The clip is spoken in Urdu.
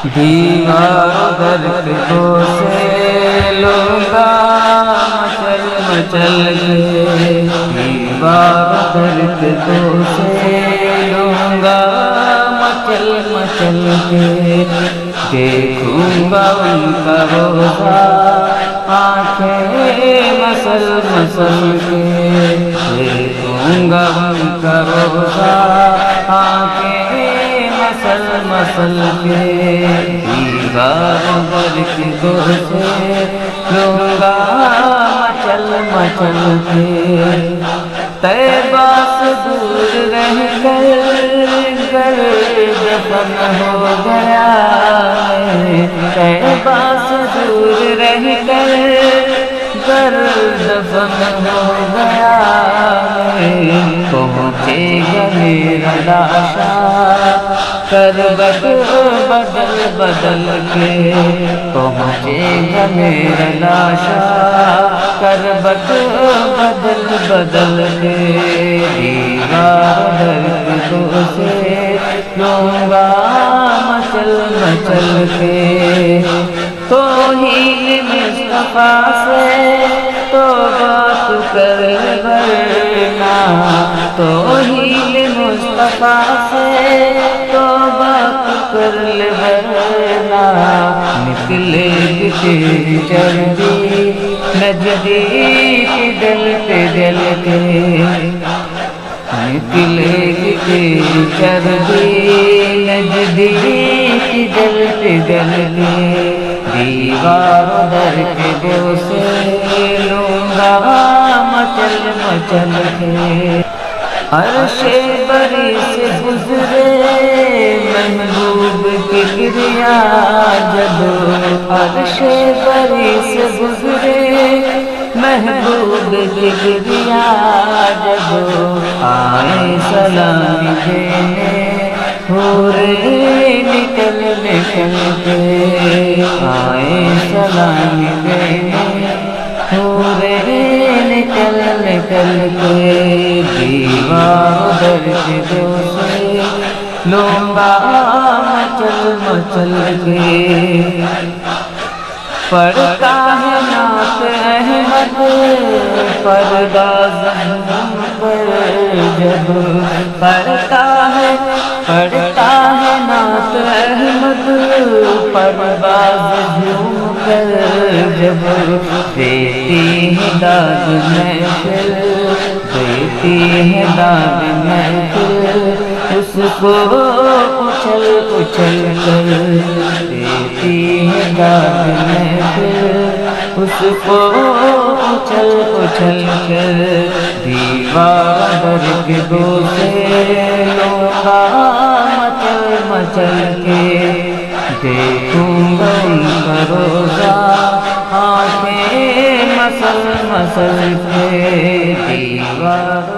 دیوار درد کو سے لوں گا مچل مچل کے، دیوار درد کو سے لوں گا مچل مچل کے، دیکھوں گا ان کا روزہ آنکھیں مسل مسل کے، دیکھوں گا ان کا روزہ آنکھیں مسل مسل کے، دیوار درد کو سے لوں گا مچل مچل کے، طیبہ سے دور رہ کر دفن ہو گیا ہے، طیبہ سے دور رہ کر دفن ہو گیا ہے، پہنچے گا میرا لاشا کربت بدل بدل کے، پہنچے گا میرا لاشا کربت بدل بدل کے، دیوار درد کو سے لوں گا مچل مچل کے، توہین مصطفیٰ سے توبہ کر ورنہ، توہین مصطفیٰ سے توبہ کر ورنہ، نکلے گی تیری چربی نزدیک دل پہ دل کے، نکلے گی تیری چربی نزدیک دل پہ دل کے، دیوار درد کو سے لوں گا مچل مچل کے، عرش بری سے گزرے محبوب کی کریا جب، عرش بری سے گزرے محبوب کی کریا جب، آئے سلام دینے حورے نکل نکل کے، آئے سلام دینے حورے نکل نکل کے، دیوار درد کو سے لوں گا مچل مچل کے، پڑھتا ہے نعت احمد پرداز پر جب، پڑھتا ہے نعت احمد پرواز جھوم کر جب، دیتی ہے داد محفل، دیتی ہے داد محفل اس کو اچھل اچھل کر، دیتی ہے داد محفل اس کو اچھل اچھل کر، دیوار درد کو سے لوں گا مچل مچل کے، دیکھوں گا ان کا روزہ آنکھیں مسل مسل کے، دیوار